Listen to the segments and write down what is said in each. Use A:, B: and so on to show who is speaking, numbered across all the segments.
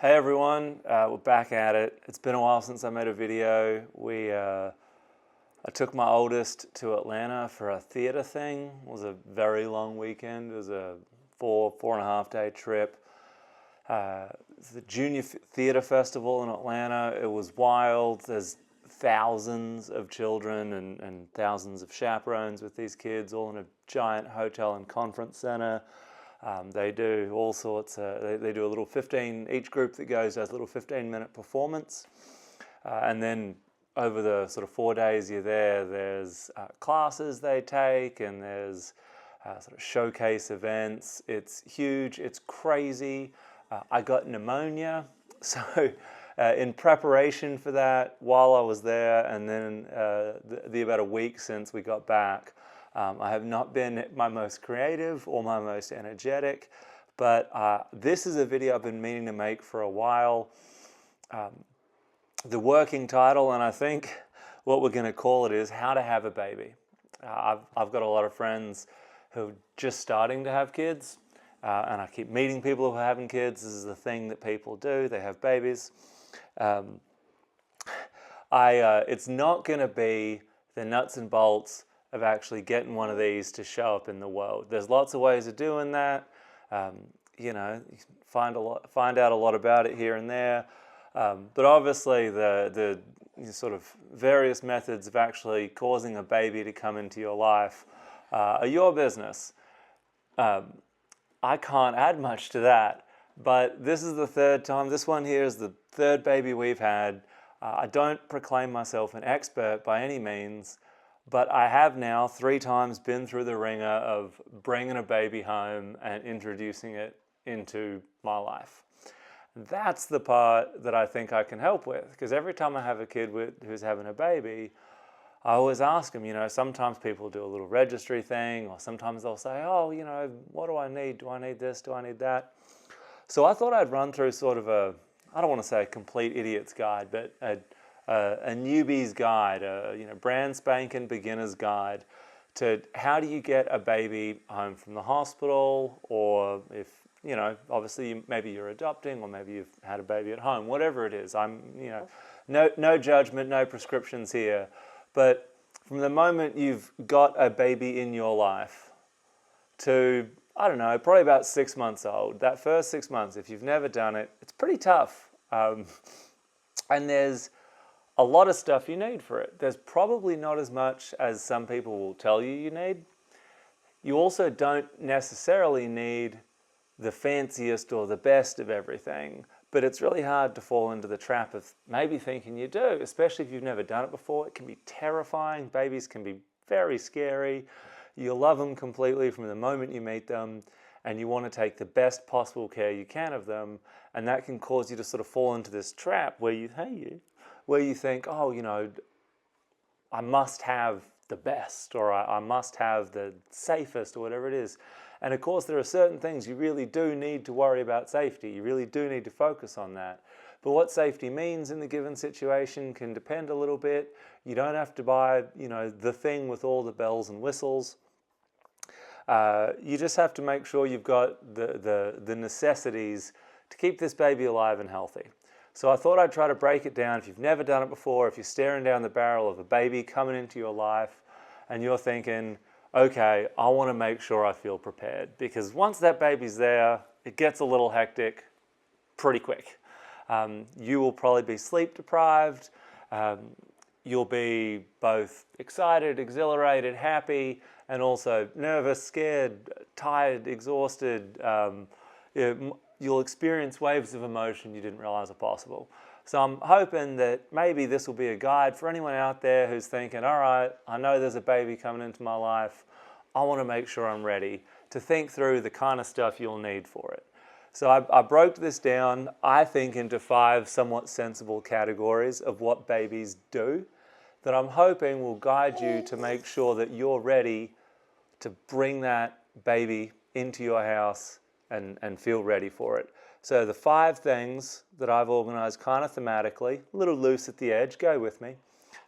A: Hey everyone, we're back at it. It's been a while since I made a video. I took my oldest to Atlanta for a theater thing. It was a very long weekend. It was a four and a half day trip. It's the Junior Theater Festival in Atlanta. It was wild. There's thousands of children and thousands of chaperones with these kids, all in a giant hotel and conference center. They do all sorts of, they do a little each group that goes does a little 15-minute performance. And then over the sort of 4 days you're there, there's classes they take, and there's sort of showcase events. It's huge, it's crazy. I got pneumonia, so in preparation for that, while I was there, and then the about a week since we got back, I have not been my most creative or my most energetic, but this is a video I've been meaning to make for a while. The working title, and I think what we're going to call it, is How to Have a Baby. I've got a lot of friends who are just starting to have kids, and I keep meeting people who are having kids. This is the thing that people do. They have babies. It's not going to be the nuts and bolts of actually getting one of these to show up in the world. There's lots of ways of doing that. You know, you can find out a lot about it here and there. But obviously the sort of various methods of actually causing a baby to come into your life are your business. I can't add much to that, but this is the third time. This one here is the third baby we've had. I don't proclaim myself an expert by any means, but I have now 3 times been through the ringer of bringing a baby home and introducing it into my life. That's the part that I think I can help with, because every time I have a kid who's having a baby, I always ask them, you know, sometimes people do a little registry thing, or sometimes they'll say, oh, you know, what do I need? Do I need this? Do I need that? So I thought I'd run through sort of I don't want to say a complete idiot's guide, but a newbie's guide, you know, brand spanking beginner's guide to how do you get a baby home from the hospital, or if, you know, obviously maybe you're adopting, or maybe you've had a baby at home, whatever it is. You know, no judgment, no prescriptions here, but from the moment you've got a baby in your life to, I don't know, probably about 6 months old, that first 6 months, if you've never done it, it's pretty tough. And there's a lot of stuff you need for it. There's probably not as much as some people will tell you need. You also don't necessarily need the fanciest or the best of everything, but it's really hard to fall into the trap of maybe thinking you do, especially if you've never done it before. It can be terrifying. Babies can be very scary. You love them completely from the moment you meet them, and you want to take the best possible care you can of them, and that can cause you to sort of fall into this trap where you think, oh, you know, I must have the best, or I must have the safest, or whatever it is. And of course, there are certain things you really do need to worry about safety. You really do need to focus on that. But what safety means in the given situation can depend a little bit. You don't have to buy, you know, the thing with all the bells and whistles. You just have to make sure you've got the necessities to keep this baby alive and healthy. So I thought I'd try to break it down. If you've never done it before, if you're staring down the barrel of a baby coming into your life and you're thinking, okay, I want to make sure I feel prepared, because once that baby's there, it gets a little hectic pretty quick. You will probably be sleep deprived. You'll be both excited, exhilarated, happy, and also nervous, scared, tired, exhausted. You'll experience waves of emotion you didn't realize are possible. So I'm hoping that maybe this will be a guide for anyone out there who's thinking, all right, I know there's a baby coming into my life. I want to make sure I'm ready to think through the kind of stuff you'll need for it. So I broke this down, I think, into 5 somewhat sensible categories of what babies do that I'm hoping will guide you to make sure that you're ready to bring that baby into your house and feel ready for it. So the 5 things that I've organized kind of thematically, a little loose at the edge, go with me.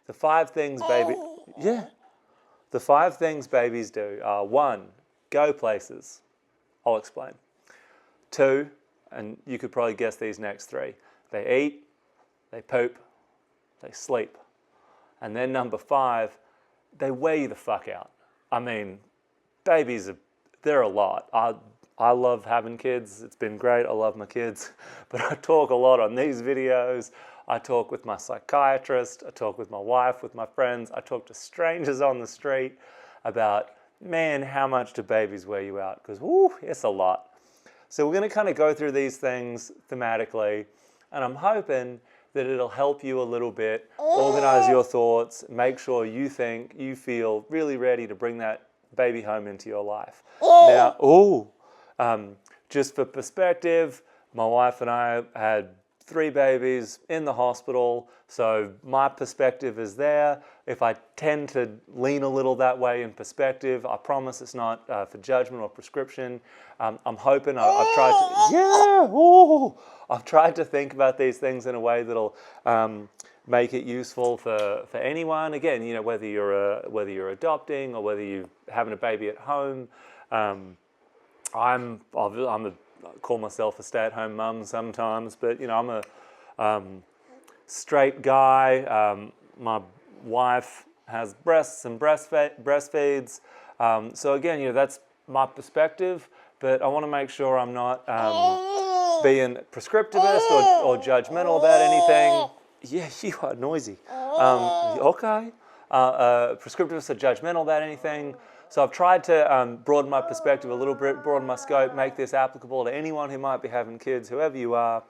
A: The 5 things the 5 things babies do are: 1, go places. I'll explain. 2, And you could probably guess these next three. They eat, they poop, they sleep. And then number 5, they wear you the fuck out. I mean, babies, they're a lot. I love having kids. It's been great. I love my kids. But I talk a lot on these videos. I talk with my psychiatrist. I talk with my wife, with my friends. I talk to strangers on the street about, man, how much do babies wear you out? Because, whoo, it's a lot. So we're going to kind of go through these things thematically. And I'm hoping that it'll help you a little bit, organize your thoughts, make sure you feel really ready to bring that baby home into your life. Now, just for perspective, my wife and I had 3 babies in the hospital, so my perspective is there. If I tend to lean a little that way in perspective, I promise it's not for judgment or prescription. I'm hoping I've tried to think about these things in a way that'll make it useful for anyone. Again, you know, whether you're adopting or whether you're having a baby at home. I call myself a stay-at-home mum sometimes, but you know, I'm a straight guy. My wife has breasts and breastfeeds. So again, you know, that's my perspective, but I want to make sure I'm not being prescriptivist or judgmental about anything. Yeah, you are noisy. Okay. Prescriptivist or judgmental about anything. So I've tried to broaden my perspective a little bit, broaden my scope, make this applicable to anyone who might be having kids, whoever you are.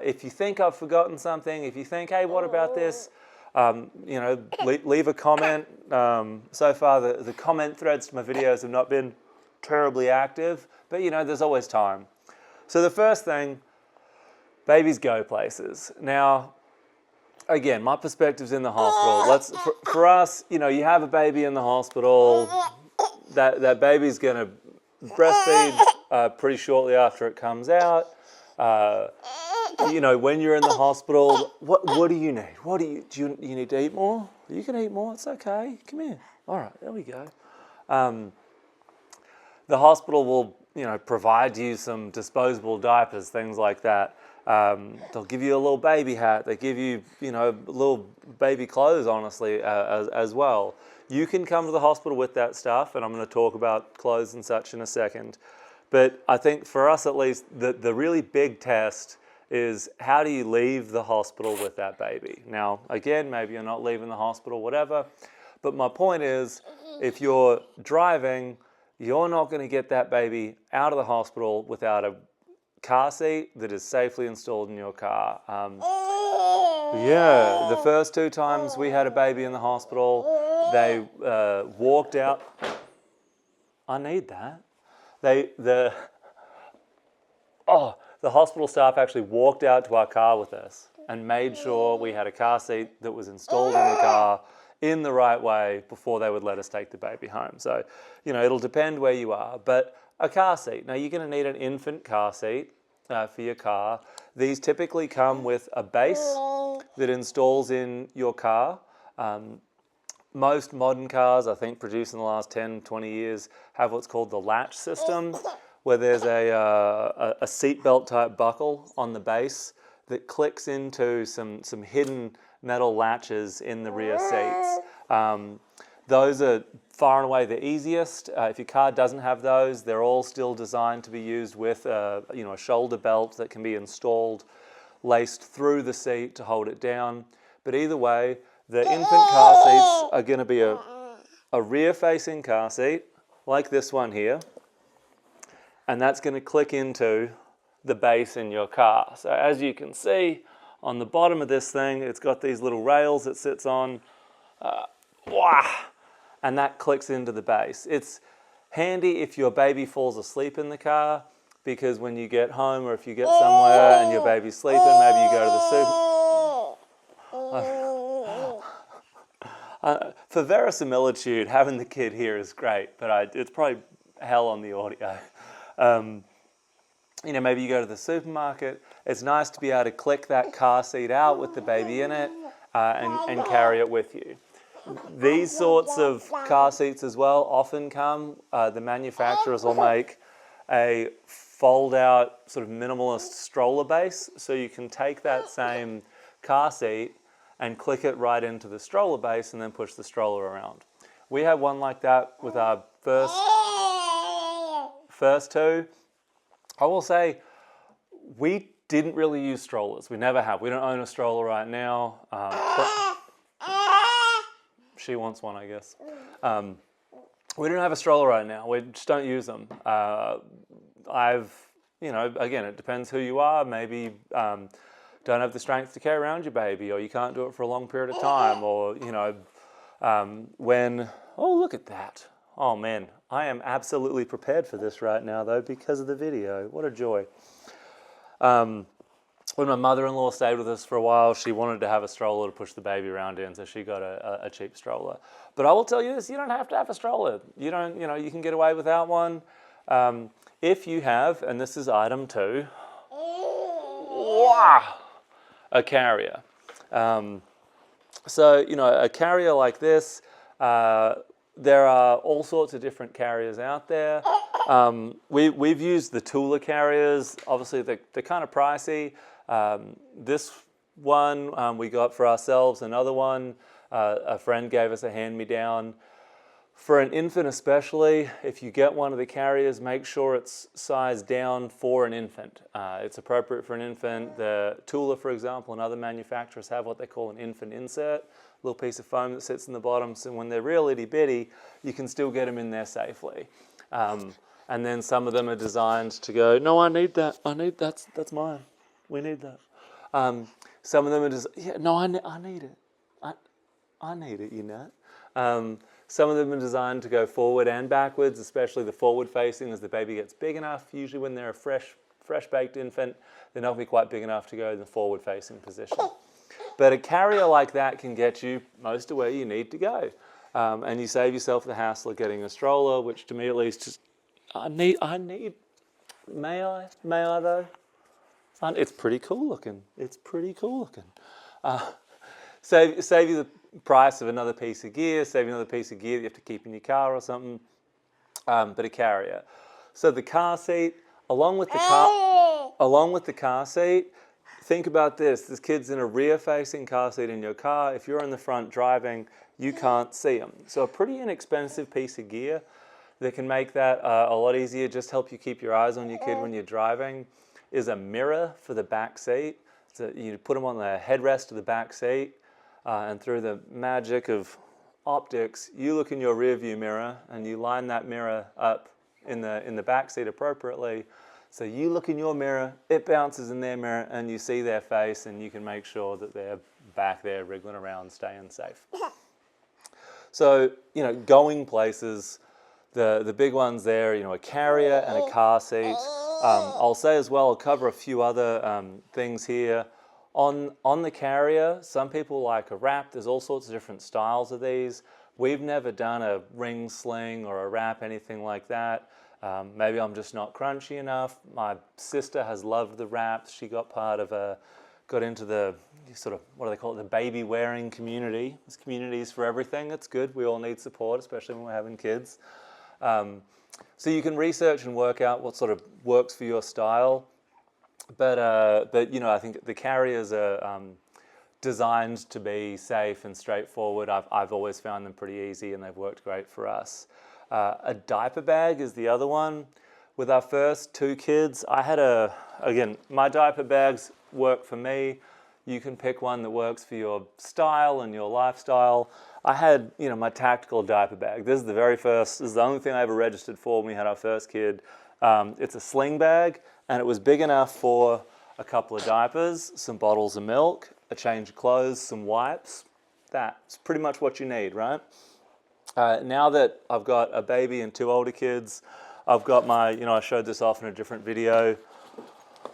A: If you think I've forgotten something, if you think, hey, what about this? You know, leave a comment. So far, the comment threads to my videos have not been terribly active, but you know, there's always time. So the first thing, babies go places. Now, again, my perspective's in the hospital. For us, you know, you have a baby in the hospital, that baby's going to breastfeed pretty shortly after it comes out. You know, when you're in the hospital, what do you need? Do you need to eat more? You can eat more. It's okay. Come here. All right, there we go. The hospital will, you know, provide you some disposable diapers, things like that. They'll give you a little baby hat. They give you, you know, little baby clothes, honestly, as well. You can come to the hospital with that stuff, and I'm going to talk about clothes and such in a second. But I think for us, at least, the really big test is how do you leave the hospital with that baby? Now, again, maybe you're not leaving the hospital, whatever. But my point is, if you're driving, you're not going to get that baby out of the hospital without a car seat that is safely installed in your car. Yeah, the first 2 times we had a baby in the hospital, they walked out. I need that. The hospital staff actually walked out to our car with us and made sure we had a car seat that was installed in the car in the right way before they would let us take the baby home. So, you know, it'll depend where you are, but a car seat. Now, you're going to need an infant car seat for your car. These typically come with a base that installs in your car. Most modern cars, I think, produced in the last 10, 20 years, have what's called the latch system, where there's a seatbelt type buckle on the base that clicks into some hidden metal latches in the rear seats. Those are far and away the easiest. If your car doesn't have those, they're all still designed to be used with a shoulder belt that can be installed, laced through the seat to hold it down. But either way, the infant car seats are going to be a rear-facing car seat, like this one here, and that's going to click into the base in your car. So as you can see, on the bottom of this thing, it's got these little rails it sits on, and that clicks into the base. It's handy if your baby falls asleep in the car, because when you get home or if you get somewhere and your baby's sleeping, maybe you go to the for verisimilitude, having the kid here is great, but it's probably hell on the audio. Maybe you go to the supermarket. It's nice to be able to click that car seat out with the baby in it and carry it with you. These sorts of car seats as well often come, the manufacturers will make a fold out sort of minimalist stroller base. So you can take that same car seat and click it right into the stroller base and then push the stroller around. We had one like that with our first two. I will say we didn't really use strollers. We never have. We don't own a stroller right now. She wants one, I guess. We don't have a stroller right now. We just don't use them. Again, it depends who you are. Maybe don't have the strength to carry around your baby, or you can't do it for a long period of time, or, oh, look at that. Oh, man, I am absolutely prepared for this right now, though, because of the video. What a joy. When my mother-in-law stayed with us for a while, she wanted to have a stroller to push the baby around in, so she got a cheap stroller. But I will tell you this, you don't have to have a stroller. You can get away without one. If you have, and this is item 2, a carrier. A carrier like this, there are all sorts of different carriers out there. We've used the Tula carriers. Obviously, they're kind of pricey. This one we got for ourselves. Another one, a friend gave us a hand-me-down. For an infant especially, if you get one of the carriers, make sure it's sized down for an infant. It's appropriate for an infant. The Tula, for example, and other manufacturers have what they call an infant insert, a little piece of foam that sits in the bottom, so when they're real itty-bitty, you can still get them in there safely. And then some of them are designed to go, no, I need that. That's mine. We need that. Some of them are just, no, I need it. I need it, you know. Some of them are designed to go forward and backwards, especially the forward facing as the baby gets big enough. Usually when they're a fresh baked infant, they're not going to be quite big enough to go in the forward facing position. But a carrier like that can get you most of where you need to go. And you save yourself the hassle of getting a stroller, which to me at least just, I need, may I though? It's pretty cool looking. Save you the price of another piece of gear, save you another piece of gear that you have to keep in your car or something, but a carrier. So the car seat, along with the car seat, think about this. This kid's in a rear-facing car seat in your car. If you're in the front driving, you can't see them. So a pretty inexpensive piece of gear that can make that a lot easier, just help you keep your eyes on your kid when you're driving, is a mirror for the back seat. So you put them on the headrest of the back seat, and through the magic of optics, you look in your rear view mirror and you line that mirror up in the back seat appropriately. So you look in your mirror, it bounces in their mirror, and you see their face, and you can make sure that they're back there wriggling around, staying safe. So, going places, the big ones there, a carrier and a car seat. I'll say as well, I'll cover a few other things here. On the carrier, some people like a wrap. There's all sorts of different styles of these. We've never done a ring sling or a wrap, anything like that. Maybe I'm just not crunchy enough. My sister has loved the wraps. She got into the sort of, what do they call it, the baby wearing community. There's communities for everything. It's good. We all need support, especially when we're having kids. So you can research and work out what sort of works for your style. But I think the carriers are designed to be safe and straightforward. I've always found them pretty easy, and they've worked great for us. A diaper bag is the other one. With our first 2 kids, my diaper bags work for me. You can pick one that works for your style and your lifestyle. I had, my tactical diaper bag. This is the only thing I ever registered for when we had our first kid. It's a sling bag, and it was big enough for a couple of diapers, some bottles of milk, a change of clothes, some wipes. That's pretty much what you need, right? Now that I've got a baby and 2 older kids, I've got my, I showed this off in a different video.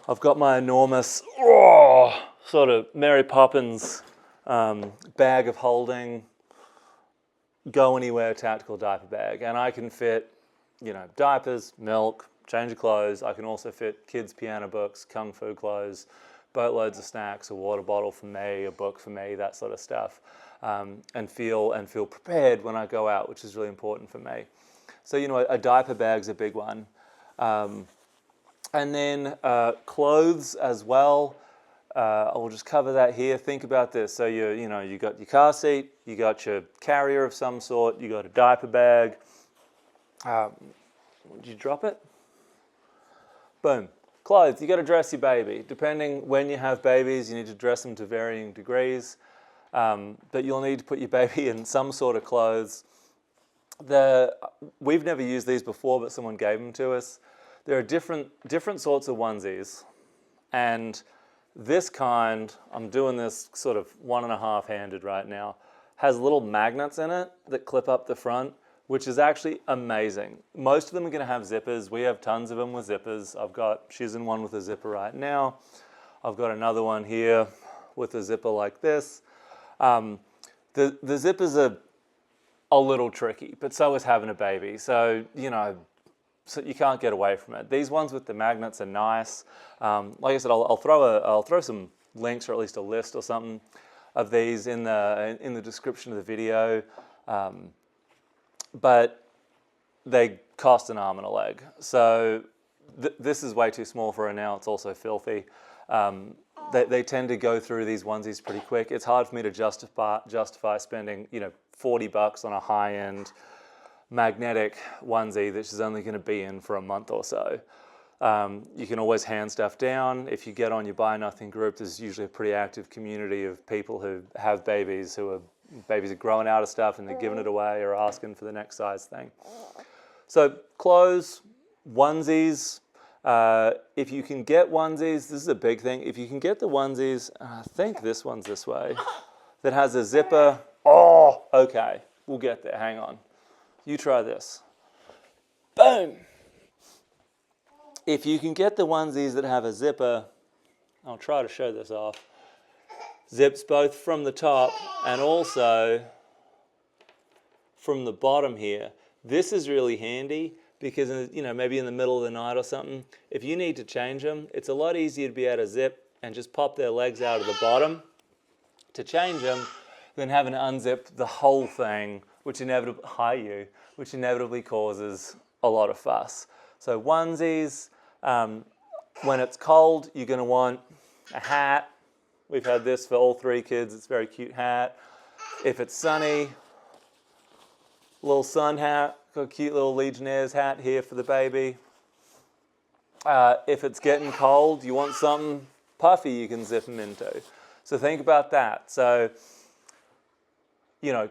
A: I've got my enormous, sort of Mary Poppins bag of holding, go anywhere tactical diaper bag. And I can fit, diapers, milk, change of clothes. I can also fit kids' piano books, kung fu clothes, boatloads of snacks, a water bottle for me, a book for me, that sort of stuff. And feel prepared when I go out, which is really important for me. So, a diaper bag's a big one. And then clothes as well. I'll just cover that here. Think about this. So you got your car seat, you got your carrier of some sort, you got a diaper bag. Did you drop it? Boom. Clothes. You got to dress your baby. Depending when you have babies, you need to dress them to varying degrees. But you'll need to put your baby in some sort of clothes. We've never used these before, but someone gave them to us. There are different sorts of onesies, and this kind, I'm doing this sort of 1.5-handed right now, has little magnets in it that clip up the front, which is actually amazing. Most of them are going to have zippers. We have tons of them with zippers. She's in one with a zipper right now. I've got another one here with a zipper like this. The zippers are a little tricky, but so is having a baby. So, so you can't get away from it. These ones with the magnets are nice. Like I said, I'll throw some links, or at least a list or something of these in the description of the video. But they cost an arm and a leg. So this is way too small for her now. It's also filthy. They tend to go through these onesies pretty quick. It's hard for me to justify spending $40 on a high-end magnetic onesie that she's only going to be in for a month or so. You can always hand stuff down. If you get on your Buy Nothing group, there's usually a pretty active community of people who have babies, babies are growing out of stuff and they're giving it away or asking for the next size thing. So clothes, onesies. If you can get onesies, this is a big thing. If you can get the onesies, I think this one's this way, that has a zipper. Oh, okay, we'll get there. Hang on. You try this. Boom. If you can get the onesies that have a zipper, I'll try to show this off. Zips both from the top and also from the bottom here. This is really handy because, maybe in the middle of the night or something, if you need to change them, it's a lot easier to be able to zip and just pop their legs out of the bottom to change them than having to unzip the whole thing, which inevitably causes a lot of fuss. So onesies, when it's cold, you're going to want a hat. We've had this for all 3 kids. It's a very cute hat. If it's sunny, little sun hat. Got a cute little Legionnaires hat here for the baby. If it's getting cold, you want something puffy you can zip them into. So think about that. So,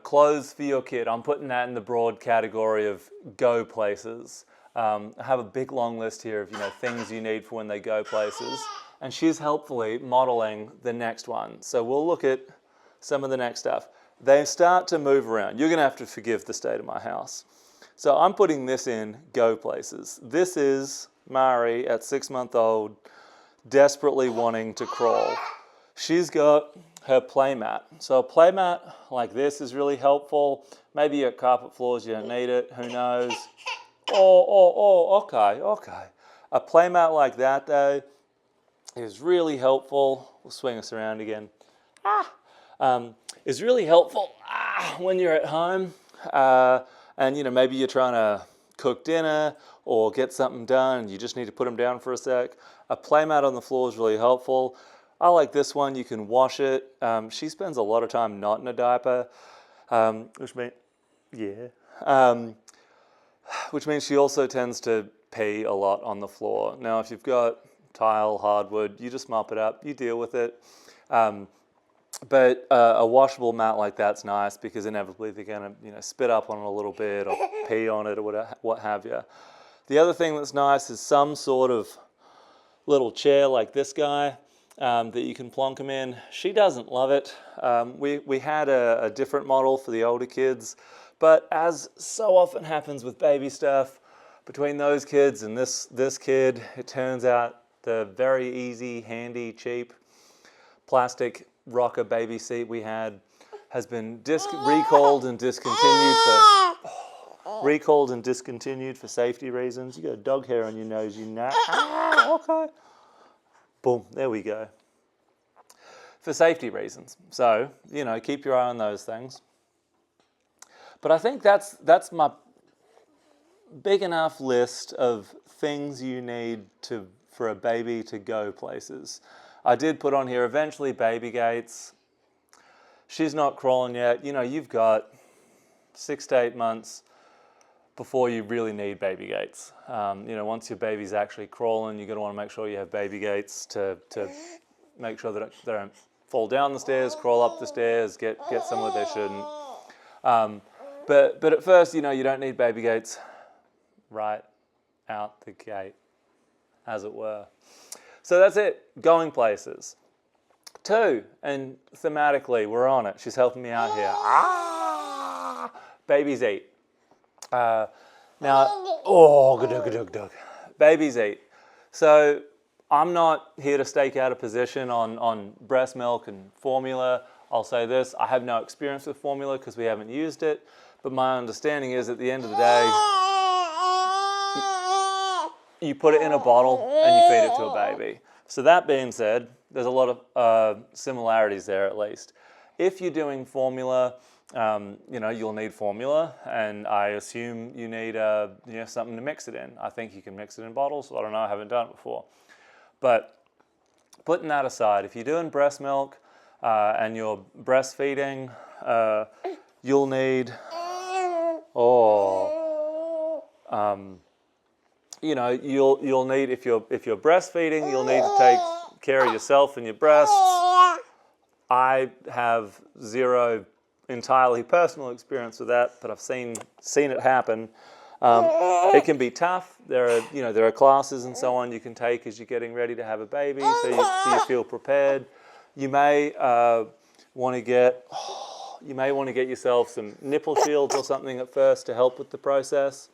A: clothes for your kid. I'm putting that in the broad category of go places. I have a big long list here of things you need for when they go places. And she's helpfully modeling the next one. So we'll look at some of the next stuff. They start to move around. You're going to have to forgive the state of my house. So I'm putting this in go places. This is Mari at 6 months old, desperately wanting to crawl. She's got her playmat. So a playmat like this is really helpful. Maybe your carpet floors, you don't need it, who knows. Okay. A playmat like that though is really helpful. We'll swing us around again. Is really helpful when you're at home and maybe you're trying to cook dinner or get something done and you just need to put them down for a sec. A playmat on the floor is really helpful. I like this one. You can wash it. She spends a lot of time not in a diaper, which means she also tends to pee a lot on the floor. Now, if you've got tile, hardwood, you just mop it up, you deal with it. But a washable mat like that's nice because inevitably they're going to spit up on it a little bit or pee on it or what have you. The other thing that's nice is some sort of little chair like this guy that you can plonk them in. She doesn't love it. We had a different model for the older kids, but as so often happens with baby stuff, between those kids and this kid, it turns out the very easy, handy, cheap plastic rocker baby seat we had has been recalled and discontinued for safety reasons. You got a dog hair on your nose, you know. Okay. Boom, there we go. For safety reasons. So, keep your eye on those things. But I think that's my big enough list of things you need for a baby to go places. I did put on here eventually baby gates. She's not crawling yet. You know, you've got 6 to 8 months before you really need baby gates. You know, once your baby's actually crawling, you're going to want to make sure you have baby gates to make sure that they don't fall down the stairs, crawl up the stairs, get somewhere they shouldn't. But at first, you know, you don't need baby gates right out the gate, as it were. So that's it, going places. 2, and thematically, we're on it. She's helping me out here. Babies eat. Now, babies eat. So I'm not here to stake out a position on breast milk and formula. I'll say this, I have no experience with formula because we haven't used it, but my understanding is at the end of the day, you put it in a bottle and you feed it to a baby. So that being said, there's a lot of similarities there at least. If you're doing formula, you know, you'll need formula, and I assume you need you know, something to mix it in. I think you can mix it in bottles. I don't know, I haven't done it before. But putting that aside, if you're doing breast milk and you're breastfeeding, you'll need, you know, you'll need, if you're breastfeeding, you'll need to take care of yourself and your breasts. I have zero entirely personal experience with that, but I've seen it happen. It can be tough. There are classes and so on you can take as you're getting ready to have a baby, so you feel prepared. You may want to get yourself some nipple shields or something at first to help with the process.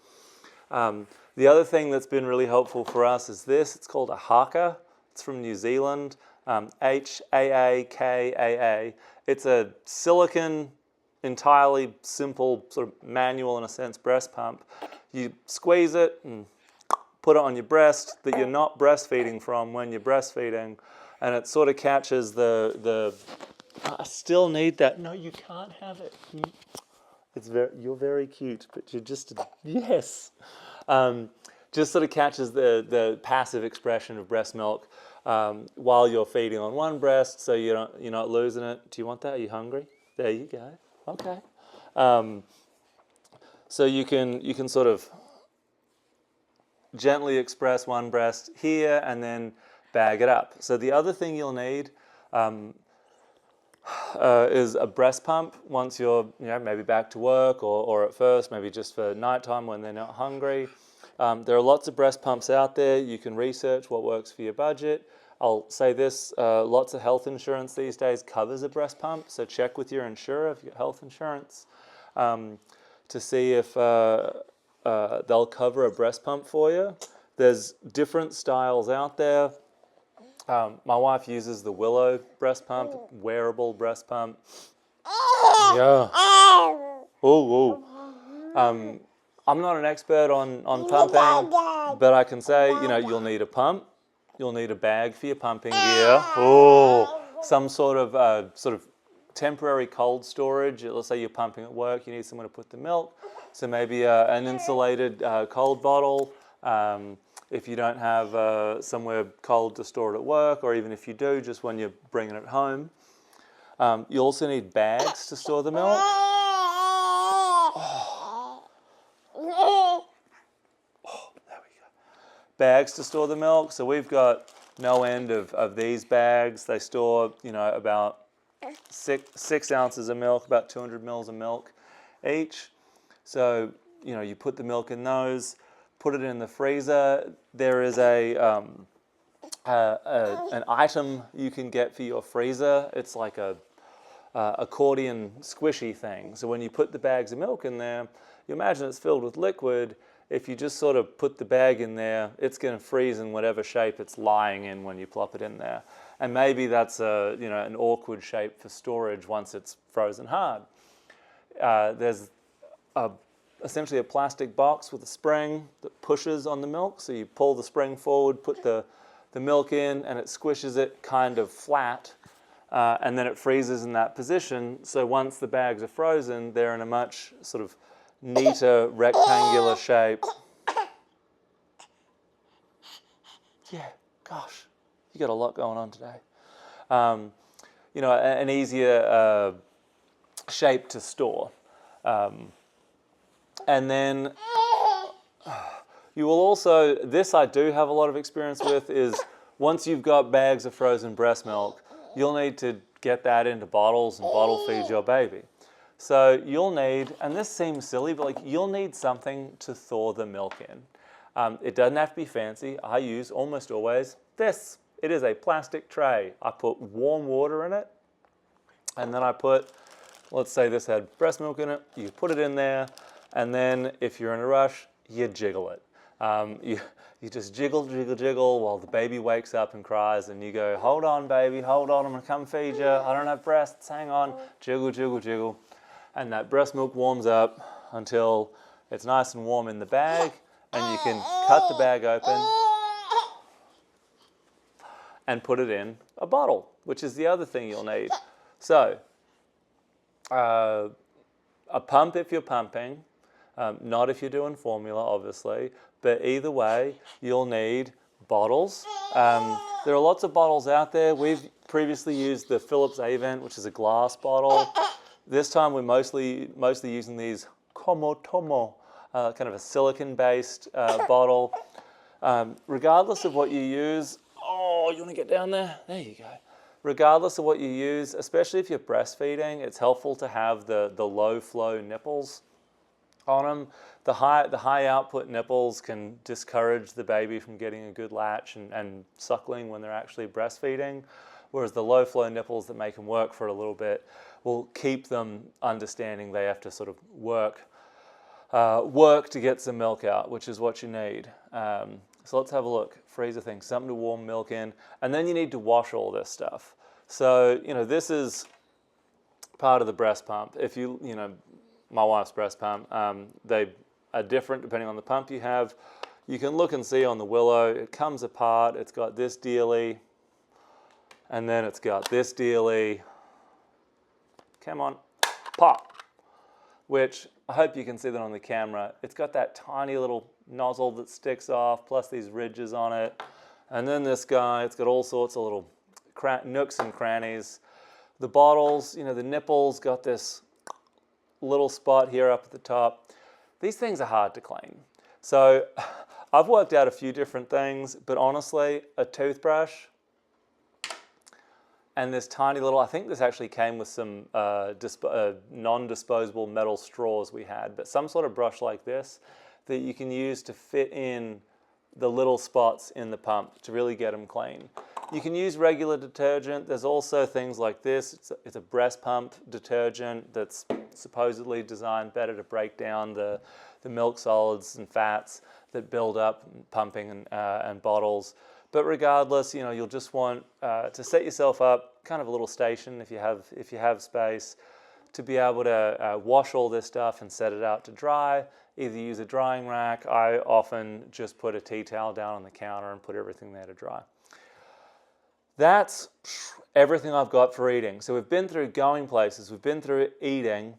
A: The other thing that's been really helpful for us is this. It's called a Haakaa. It's from New Zealand. Haakaa. It's a silicone, entirely simple, sort of manual in a sense, breast pump. You squeeze it and put it on your breast that you're not breastfeeding from when you're breastfeeding, and it sort of catches the I still need that. No, you can't have it. You're very cute, but you're just yes. Just sort of catches the passive expression of breast milk while you're feeding on one breast, so you're not losing it. Do you want that? Are you hungry? There you go. Okay. So you can sort of gently express one breast here and then bag it up. So the other thing you'll need is a breast pump once you're maybe back to work or at first maybe just for nighttime when they're not hungry. There are lots of breast pumps out there. You can research what works for your budget. I'll say this, lots of health insurance these days covers a breast pump, so check with your insurer if you have health insurance to see if they'll cover a breast pump for you. There's different styles out there. My wife uses the Willow breast pump, wearable breast pump. Yeah. I'm not an expert on pumping, but I can say, you'll need a pump, you'll need a bag for your pumping gear, some sort of temporary cold storage. Let's say you're pumping at work, you need somewhere to put the milk, so maybe an insulated cold bottle. If you don't have somewhere cold to store it at work, or even if you do, just when you're bringing it home. You also need bags to store the milk. Bags to store the milk. So we've got no end of these bags. They store, about six ounces of milk, about 200 mils of milk each. So, you put the milk in those, put it in the freezer. There is an item you can get for your freezer. It's like a accordion squishy thing. So when you put the bags of milk in there, you imagine it's filled with liquid. If you just sort of put the bag in there, it's going to freeze in whatever shape it's lying in when you plop it in there. And maybe that's an awkward shape for storage once it's frozen hard. There's essentially a plastic box with a spring that pushes on the milk. So you pull the spring forward, put the milk in, and it squishes it kind of flat. And then it freezes in that position. So once the bags are frozen, they're in a much sort of neater rectangular shape. Yeah, Gosh, you got a lot going on today. You know, an easier shape to store. And then you will also, this I do have a lot of experience with, is once you've got bags of frozen breast milk, you'll need to get that into bottles and bottle feed your baby. So you'll need, and this seems silly, but like you'll need something to thaw the milk in. It doesn't have to be fancy. I use almost always this. It is a plastic tray. I put warm water in it, and then I put, let's say this had breast milk in it, you put it in there, and then if you're in a rush, you jiggle it. You just jiggle, jiggle, jiggle while the baby wakes up and cries, and you go, hold on, baby, hold on, I'm gonna come feed you. I don't have breasts, hang on. Jiggle, jiggle, jiggle. And that breast milk warms up until it's nice and warm in the bag, and you can cut the bag open and put it in a bottle, which is the other thing you'll need. So, a pump if you're pumping, not if you're doing formula, obviously, but either way, you'll need bottles. There are lots of bottles out there. We've previously used the Philips Avent, which is a glass bottle. This time we're mostly using these Komotomo, kind of a silicon-based bottle. Regardless of what you use, oh, you want to get down there? There you go. Regardless of what you use, especially if you're breastfeeding, it's helpful to have the low flow nipples on them. The high output nipples can discourage the baby from getting a good latch and suckling when they're actually breastfeeding, whereas the low flow nipples that make them work for a little bit will keep them understanding they have to sort of work to get some milk out, which is what you need. So let's have a look. Freezer thing, something to warm milk in, and then you need to wash all this stuff. So, you know, this is part of the breast pump. If you know, my wife's breast pump, they are different depending on the pump you have. You can look and see on the Willow, it comes apart. It's got this dealie, and then it's got this dealie. Come on, pop. Which I hope you can see that on the camera. It's got that tiny little nozzle that sticks off, plus these ridges on it. And then this guy, it's got all sorts of little nooks and crannies. The bottles, you know, the nipples got this little spot here up at the top. These things are hard to clean. So I've worked out a few different things, but honestly, a toothbrush and this tiny little, I think this actually came with some non-disposable metal straws we had, but some sort of brush like this that you can use to fit in the little spots in the pump to really get them clean. You can use regular detergent. There's also things like this. It's a breast pump detergent that's supposedly designed better to break down the milk solids and fats that build up pumping and bottles. But regardless, you know, you'll just want to set yourself up kind of a little station if you have space to be able to wash all this stuff and set it out to dry. Either use a drying rack. I often just put a tea towel down on the counter and put everything there to dry. That's everything I've got for eating. So we've been through going places, we've been through eating.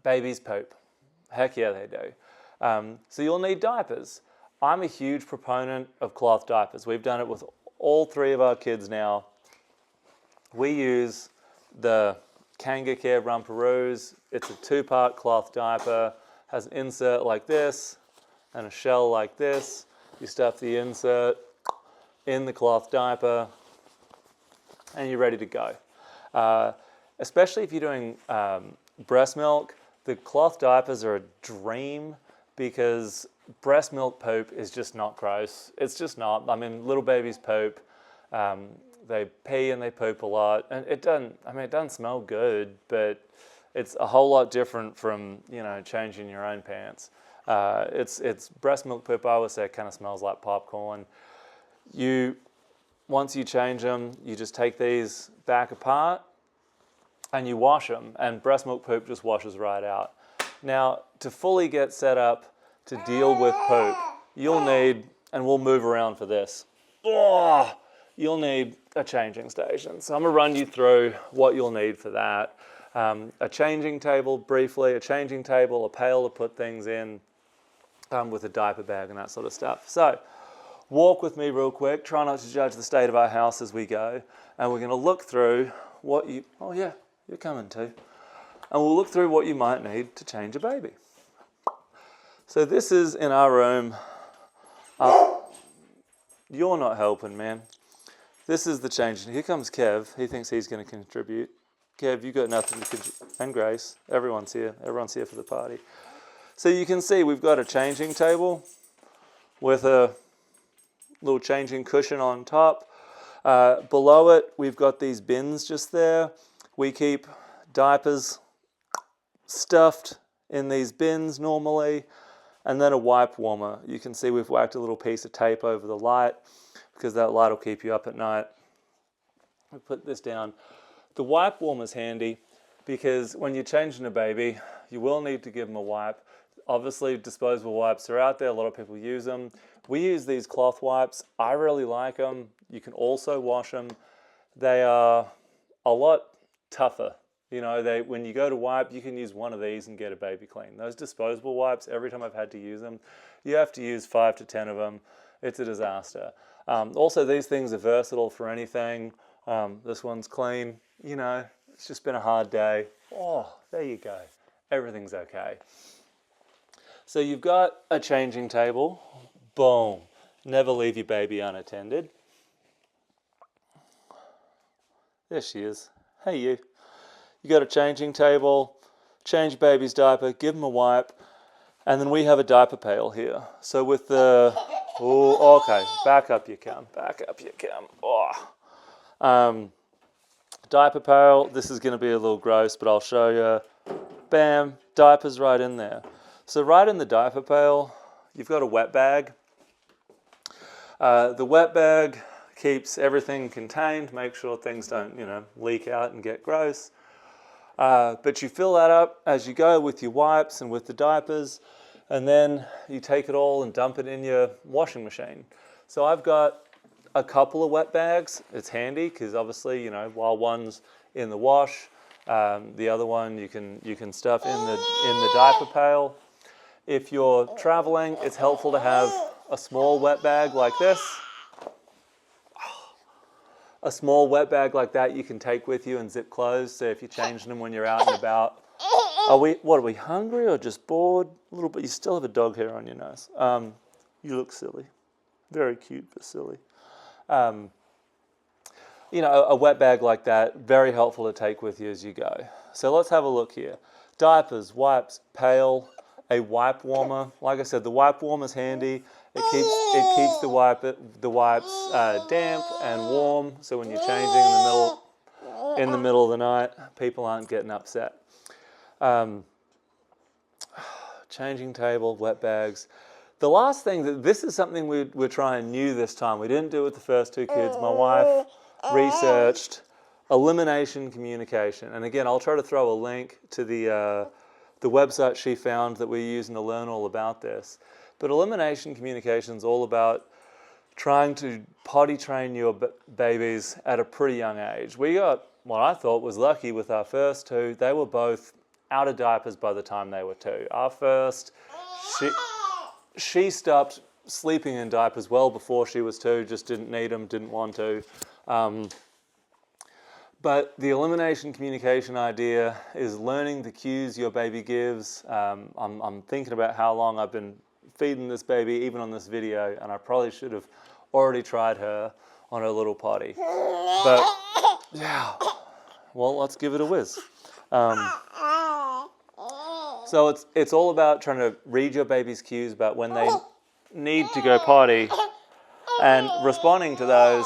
A: Babies poop. Heck yeah, they do. So you'll need diapers. I'm a huge proponent of cloth diapers. We've done it with all three of our kids now. We use the Kanga Care Rumperoos. It's a 2-part cloth diaper. Has an insert like this and a shell like this. You stuff the insert in the cloth diaper and you're ready to go. Especially if you're doing breast milk, the cloth diapers are a dream because breast milk poop is just not gross. It's just not. I mean, little babies poop. They pee and they poop a lot, and it doesn't smell good, but it's a whole lot different from, you know, changing your own pants. It's breast milk poop. I always say it kind of smells like popcorn. Once you change them, you just take these back apart and you wash them, and breast milk poop just washes right out. Now, to fully get set up to deal with poop, you'll need, and we'll move around for this, you'll need a changing station. So I'm gonna run you through what you'll need for that. A changing table, briefly, a changing table, a pail to put things in, with a diaper bag and that sort of stuff. So walk with me real quick. Try not to judge the state of our house as we go. And we're going to look through what you... Oh, yeah, you're coming too. And we'll look through what you might need to change a baby. So this is in our room. You're not helping, man. This is the change. Here comes Kev. He thinks he's going to contribute. Kev, you got nothing to contribute. And Grace. Everyone's here. Everyone's here for the party. So you can see we've got a changing table with a little changing cushion on top. Below it, we've got these bins just there. We keep diapers stuffed in these bins normally. And then a wipe warmer. You can see we've whacked a little piece of tape over the light because that light will keep you up at night. We put this down. The wipe warmer is handy because when you're changing a baby, you will need to give them a wipe. Obviously, disposable wipes are out there. A lot of people use them. We use these cloth wipes. I really like them. You can also wash them. They are a lot tougher. You know, when you go to wipe, you can use one of these and get a baby clean. Those disposable wipes, every time I've had to use them, you have to use 5 to 10 of them. It's a disaster. Also, these things are versatile for anything. This one's clean. You know, it's just been a hard day. Oh, there you go. Everything's okay. So you've got a changing table. Boom. Never leave your baby unattended. There she is. Hey, you. You got a changing table, change baby's diaper, give them a wipe, and then we have a diaper pail here. So with the, oh, okay, back up you come, Oh. Diaper pail, this is gonna be a little gross, but I'll show you. Bam, diapers right in there. So right in the diaper pail, you've got a wet bag. The wet bag keeps everything contained, make sure things don't, you know, leak out and get gross. But you fill that up as you go with your wipes and with the diapers, and then you take it all and dump it in your washing machine. So I've got a couple of wet bags. It's handy because obviously, you know, while one's in the wash, the other one you can stuff in the diaper pail. If you're traveling, it's helpful to have a small wet bag like this. A small wet bag like that you can take with you and zip closed. So if you're changing them when you're out and about. Are we hungry or just bored? A little bit. You still have a dog hair on your nose. You look silly. Very cute, but silly. You know, a wet bag like that, very helpful to take with you as you go. So let's have a look here. Diapers, wipes, pail, a wipe warmer. Like I said, the wipe warmer is handy. It keeps the wipes damp and warm, so when you're changing in the middle of the night, people aren't getting upset. Changing table, wet bags. The last thing, this is something we're trying new this time. We didn't do it with the first two kids. My wife researched elimination communication, and again, I'll try to throw a link to the website she found that we're using to learn all about this. But elimination communication is all about trying to potty train your babies at a pretty young age. We got what I thought was lucky with our first two. They were both out of diapers by the time they were 2. Our first, she stopped sleeping in diapers well before she was 2, just didn't need them, didn't want to. But the elimination communication idea is learning the cues your baby gives. I'm thinking about how long I've been feeding this baby, even on this video, and I probably should have already tried her on her little potty. But yeah, well, let's give it a whiz. So it's all about trying to read your baby's cues about when they need to go potty and responding to those.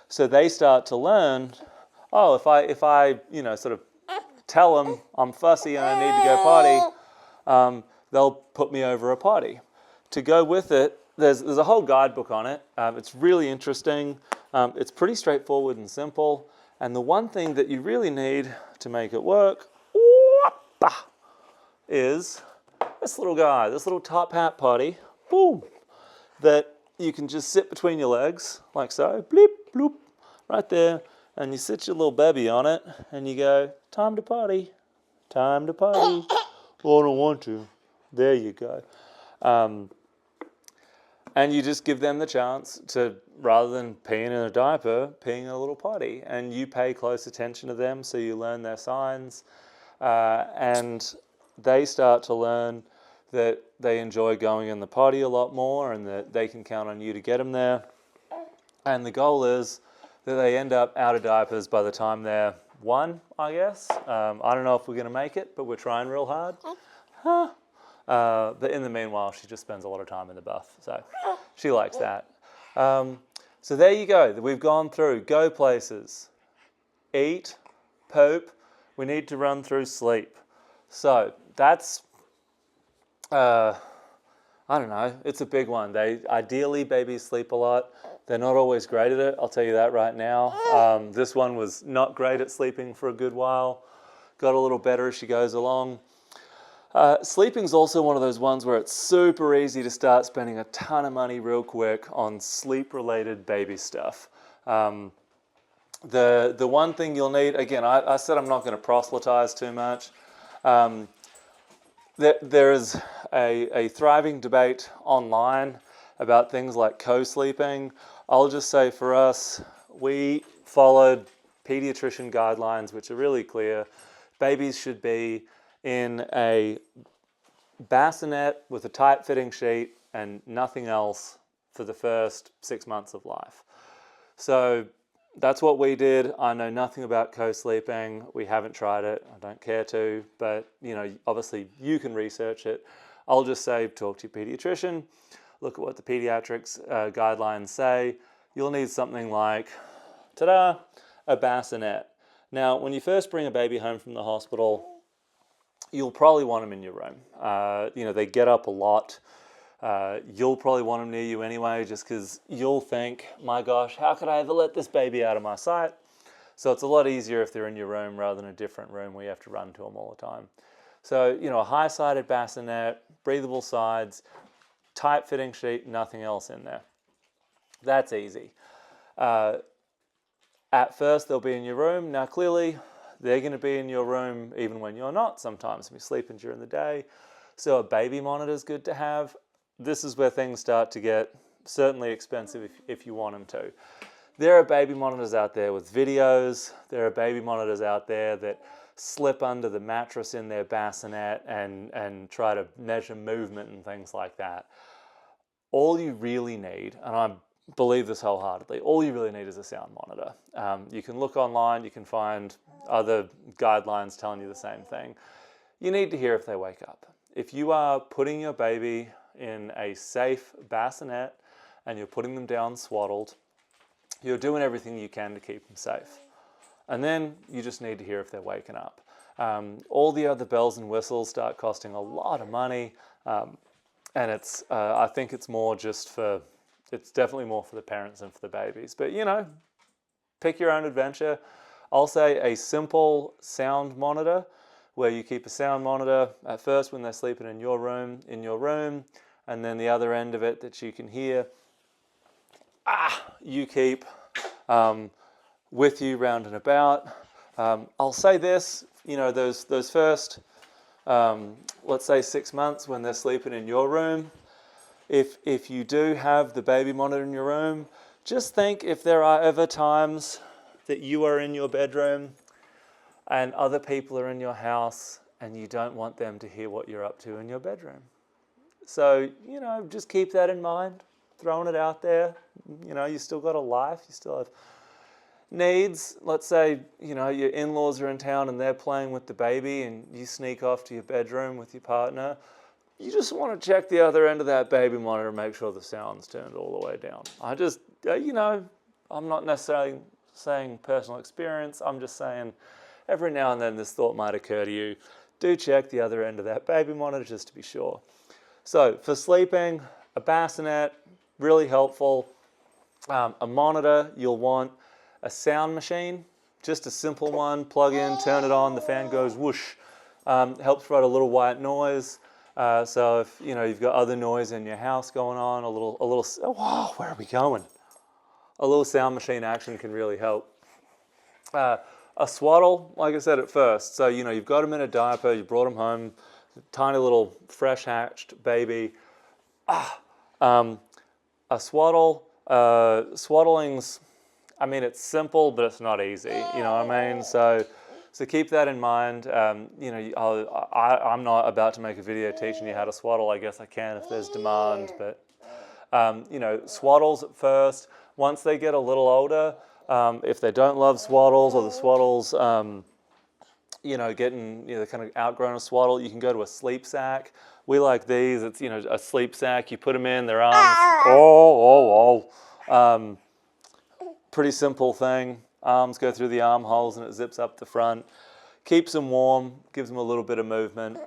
A: So they start to learn, oh, if I you know, sort of tell them I'm fussy and I need to go potty, they'll put me over a potty. To go with it, there's a whole guidebook on it. It's really interesting. It's pretty straightforward and simple. And the one thing that you really need to make it work is this little guy, this little top hat potty, boom, that you can just sit between your legs, like so, bleep, bloop, right there, and you sit your little baby on it, and you go, time to potty, time to potty. Oh, I don't want to. There you go. And you just give them the chance to, rather than peeing in a diaper, peeing in a little potty. And you pay close attention to them so you learn their signs. And they start to learn that they enjoy going in the potty a lot more and that they can count on you to get them there. And the goal is that they end up out of diapers by the time they're 1, I guess. I don't know if we're going to make it, but we're trying real hard. But in the meanwhile, she just spends a lot of time in the bath, so she likes that. So there you go. We've gone through go places, eat, poop. We need to run through sleep. So that's, I don't know, it's a big one. Ideally, babies sleep a lot. They're not always great at it, I'll tell you that right now. This one was not great at sleeping for a good while. Got a little better as she goes along. Sleeping's also one of those ones where it's super easy to start spending a ton of money real quick on sleep-related baby stuff. The one thing you'll need, again, I said I'm not going to proselytize too much. There is a thriving debate online about things like co-sleeping. I'll just say for us, we followed pediatrician guidelines, which are really clear. Babies should be in a bassinet with a tight fitting sheet and nothing else for the first 6 months of life. So that's what we did. I know nothing about co-sleeping. We haven't tried it. I don't care to, but obviously you can research it. I'll just say, talk to your pediatrician, look at what the pediatrics guidelines say. You'll need something like, ta-da, a bassinet. Now, when you first bring a baby home from the hospital, you'll probably want them in your room. They get up a lot. You'll probably want them near you anyway, just because you'll think, my gosh, how could I ever let this baby out of my sight? So it's a lot easier if they're in your room rather than a different room where you have to run to them all the time. So, a high-sided bassinet, breathable sides, tight fitting sheet, nothing else in there. That's easy. At first, they'll be in your room. Now, clearly, they're going to be in your room even when you're not sometimes if you're sleeping during the day. So a baby monitor is good to have. This is where things start to get certainly expensive if you want them to. There are baby monitors out there with videos. There are baby monitors out there that slip under the mattress in their bassinet and try to measure movement and things like that. All you really need, and I believe this wholeheartedly, all you really need is a sound monitor. You can look online, you can find other guidelines telling you the same thing. You need to hear if they wake up. If you are putting your baby in a safe bassinet and you're putting them down swaddled, you're doing everything you can to keep them safe. And then you just need to hear if they're waking up. All the other bells and whistles start costing a lot of money. And I think it's more just for, it's definitely more for the parents than for the babies. But pick your own adventure. I'll say a simple sound monitor where you keep a sound monitor at first when they're sleeping in your room, and then the other end of it that you can hear, you keep with you round and about. I'll say this, those first, let's say 6 months when they're sleeping in your room, if you do have the baby monitor in your room, just think if there are ever times that you are in your bedroom and other people are in your house and you don't want them to hear what you're up to in your bedroom. So, just keep that in mind, throwing it out there. You still got a life, you still have needs. Let's say, your in-laws are in town and they're playing with the baby and you sneak off to your bedroom with your partner. You just want to check the other end of that baby monitor and make sure the sound's turned all the way down. I just, I'm not necessarily saying personal experience. I'm just saying every now and then this thought might occur to you. Do check the other end of that baby monitor just to be sure. So for sleeping, a bassinet, really helpful. A monitor, you'll want a sound machine, just a simple one, plug in, turn it on, the fan goes whoosh. Helps write a little white noise. So if you've got other noise in your house going on, where are we going? A little sound machine action can really help. A swaddle, like I said at first, so you've got them in a diaper, you brought them home, tiny little fresh hatched baby. a swaddle. Swaddling's, I mean, it's simple, but it's not easy. You know what I mean? So keep that in mind. You know, I'm not about to make a video teaching you how to swaddle. I guess I can if there's demand, but you know, swaddles at first. Once they get a little older, if they don't love swaddles or the swaddles, you know, getting, you know, kind of outgrown a swaddle, you can go to a sleep sack. We like these. It's, you know, a sleep sack. You put them in their arms. Pretty simple thing. Arms go through the armholes and it zips up the front. Keeps them warm. Gives them a little bit of movement.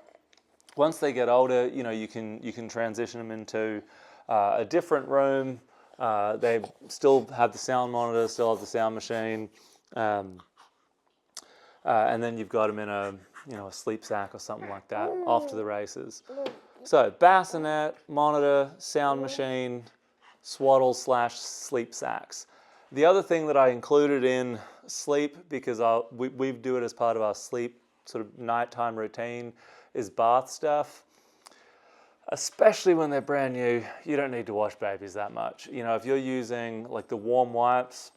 A: Once they get older, you know, you can transition them into a different room. They still have the sound monitor, still have the sound machine. And then you've got them in a, you know, a sleep sack or something like that, off to the races. So bassinet, monitor, sound machine, swaddle / sleep sacks. The other thing that I included in sleep, because we do it as part of our sleep sort of nighttime routine, is bath stuff. Especially when they're brand new, you don't need to wash babies that much. You know, if you're using like the warm wipes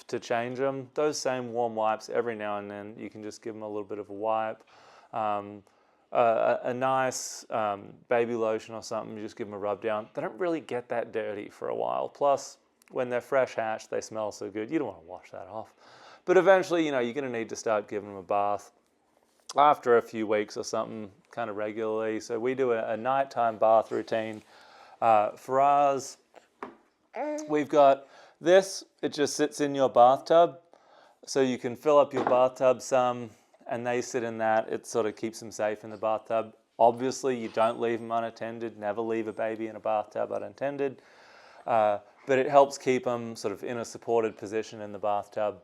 A: to change them, those same warm wipes, every now and then you can just give them a little bit of a wipe. A nice baby lotion or something, you just give them a rub down. They don't really get that dirty for a while. Plus, when they're fresh hatched, they smell so good, you don't want to wash that off. But eventually, you know, you're going to need to start giving them a bath after a few weeks or something, kind of regularly. So we do a nighttime bath routine. For ours, we've got this. It just sits in your bathtub. So you can fill up your bathtub some, and they sit in that. It sort of keeps them safe in the bathtub. Obviously, you don't leave them unattended. Never leave a baby in a bathtub unattended. But it helps keep them sort of in a supported position in the bathtub.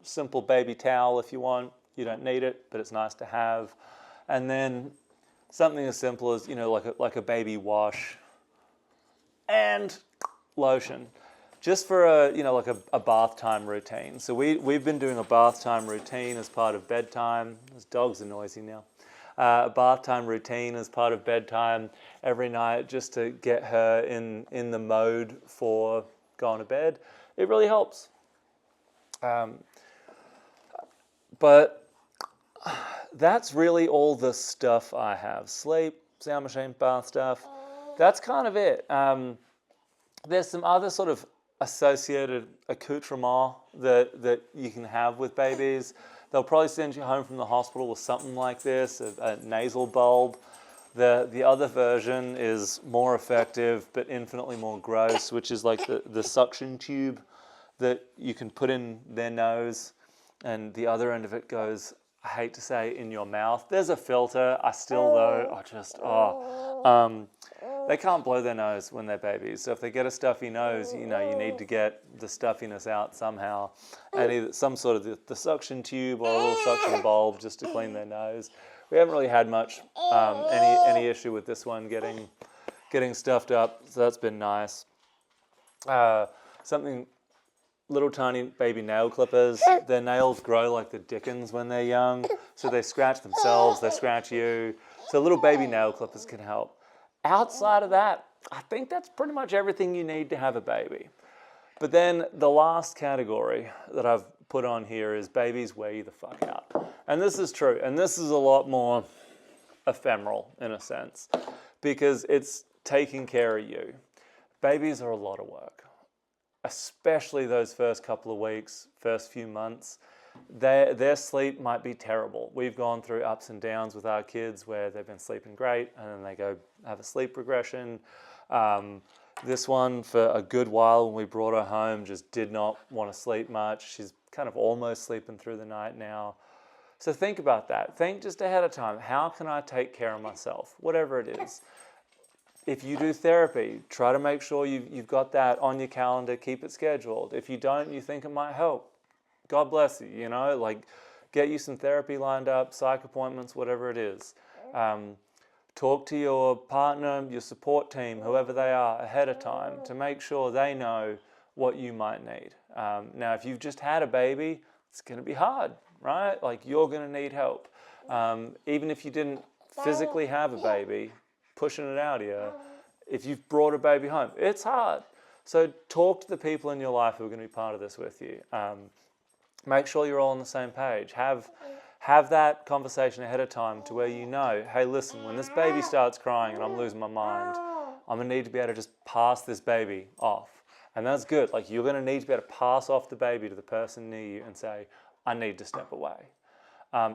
A: Simple baby towel if you want. You don't need it, but it's nice to have. And then something as simple as, you know, like a baby wash and lotion, just for a, you know, like a bath time routine. So we've been doing a bath time routine as part of bedtime. Those dogs are noisy now. A bath time routine as part of bedtime every night, just to get her in the mode for going to bed. It really helps. But that's really all the stuff I have. Sleep, sound machine, bath stuff. That's kind of it. There's some other sort of associated accoutrement that you can have with babies. They'll probably send you home from the hospital with something like this, a nasal bulb. The other version is more effective but infinitely more gross, which is like the suction tube that you can put in their nose, and the other end of it goes, I hate to say, in your mouth. There's a filter. They can't blow their nose when they're babies. So if they get a stuffy nose, you know, you need to get the stuffiness out somehow. And either some sort of the suction tube or a little suction bulb just to clean their nose. We haven't really had much, any issue with this one getting stuffed up. So that's been nice. Something, little tiny baby nail clippers. Their nails grow like the dickens when they're young. So they scratch themselves, they scratch you. So little baby nail clippers can help. Outside of that, I think that's pretty much everything you need to have a baby. But then the last category that I've put on here is babies wear you the fuck out. And this is true. And this is a lot more ephemeral in a sense, because it's taking care of you. Babies are a lot of work, especially those first couple of weeks, first few months. Their sleep might be terrible. We've gone through ups and downs with our kids where they've been sleeping great and then they go have a sleep regression. This one, for a good while when we brought her home, just did not want to sleep much. She's kind of almost sleeping through the night now. So think about that. Think just ahead of time. How can I take care of myself? Whatever it is. If you do therapy, try to make sure you've got that on your calendar. Keep it scheduled. If you don't, you think it might help, God bless you, you know, like get you some therapy lined up, psych appointments, whatever it is. Talk to your partner, your support team, whoever they are, ahead of time to make sure they know what you might need. Now, if you've just had a baby, it's going to be hard, right? Like you're going to need help. Even if you didn't physically have a baby, pushing it out here, If you've brought a baby home, it's hard. So talk to the people in your life who are going to be part of this with you. Make sure you're all on the same page. Have that conversation ahead of time to where you know, hey, listen, when this baby starts crying and I'm losing my mind, I'm going to need to be able to just pass this baby off. And that's good. Like, you're going to need to be able to pass off the baby to the person near you and say, I need to step away.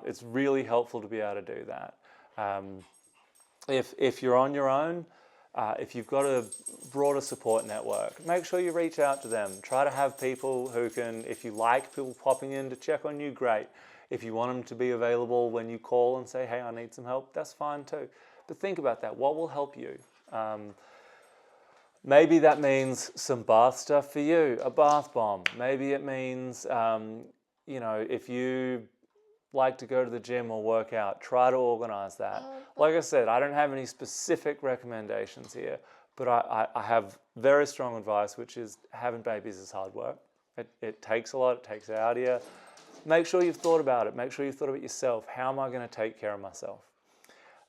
A: It's really helpful to be able to do that. If you're on your own, if you've got a broader support network, make sure you reach out to them. Try to have people who can, if you like people popping in to check on you, great. If you want them to be available when you call and say, hey, I need some help, that's fine too. But think about that. What will help you? Maybe that means some bath stuff for you, a bath bomb. Maybe it means, if you like to go to the gym or work out, try to organize that. Like I said, I don't have any specific recommendations here, but I have very strong advice, which is having babies is hard work. It takes a lot, it takes it out of you. Make sure you've thought about it. Make sure you've thought about yourself. How am I going to take care of myself?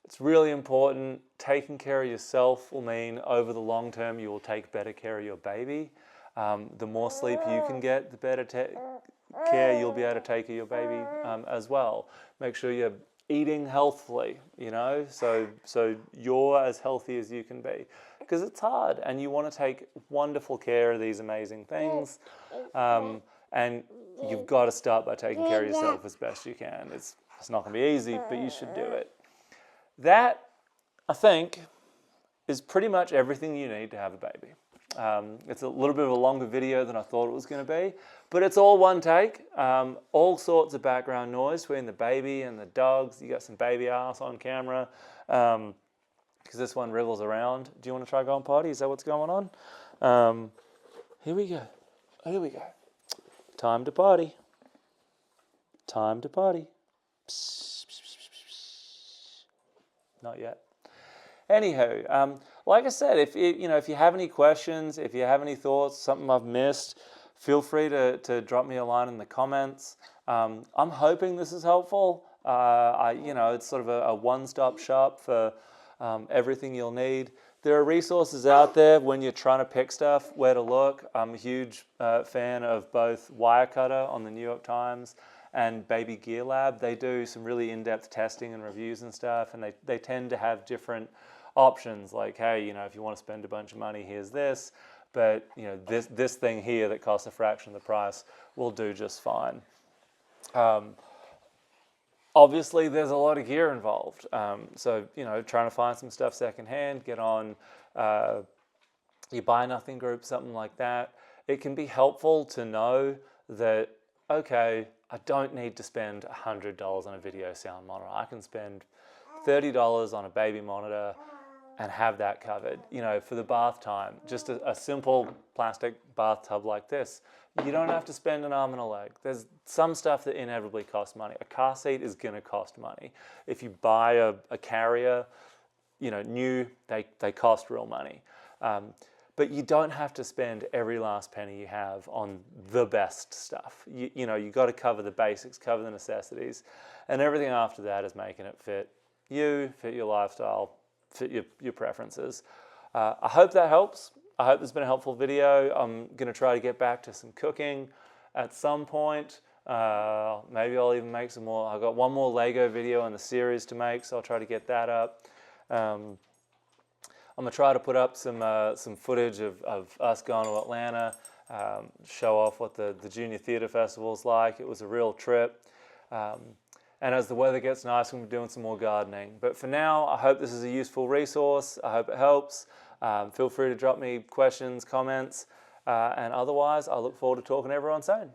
A: It's really important. Taking care of yourself will mean over the long term you will take better care of your baby. The more sleep you can get, the better care you'll be able to take of your baby as well. Make sure you're eating healthfully, so you're as healthy as you can be. Because it's hard and you want to take wonderful care of these amazing things. And you've got to start by taking care of yourself as best you can. It's not going to be easy, but you should do it. That, I think, is pretty much everything you need to have a baby. It's a little bit of a longer video than I thought it was going to be, but it's all one take. All sorts of background noise between the baby and the dogs. You got some baby ass on camera because this one wriggles around. Do you want to try going potty? Is that what's going on? Here we go. Here we go. Time to potty. Time to potty. Psst, psst, psst, psst, psst. Not yet. Anywho, like I said, if you have any questions, if you have any thoughts, something I've missed, feel free to drop me a line in the comments. I'm hoping this is helpful. It's sort of a one-stop shop for everything you'll need. There are resources out there when you're trying to pick stuff, where to look. I'm a huge fan of both Wirecutter on the New York Times and Baby Gear Lab. They do some really in-depth testing and reviews and stuff, and they tend to have different options, like, hey, if you want to spend a bunch of money, here's this, but this thing here that costs a fraction of the price will do just fine. Obviously, there's a lot of gear involved. So, trying to find some stuff secondhand, get on your Buy Nothing group, something like that. It can be helpful to know that, okay, I don't need to spend $100 on a video sound monitor. I can spend $30 on a baby monitor and have that covered. For the bath time, just a simple plastic bathtub like this. You don't have to spend an arm and a leg. There's some stuff that inevitably costs money. A car seat is going to cost money. If you buy a carrier, new, they cost real money. But you don't have to spend every last penny you have on the best stuff. You got to cover the basics, cover the necessities, and everything after that is making it fit you, fit your lifestyle, fit your preferences. I hope that helps. I hope this has been a helpful video. I'm going to try to get back to some cooking at some point. Maybe I'll even make some more. I've got one more Lego video in the series to make, so I'll try to get that up. I'm going to try to put up some footage of us going to Atlanta, show off what the Junior Theatre Festival's like. It was a real trip. And as the weather gets nice, we'll be doing some more gardening. But for now, I hope this is a useful resource. I hope it helps. Feel free to drop me questions, comments, and otherwise, I look forward to talking to everyone soon.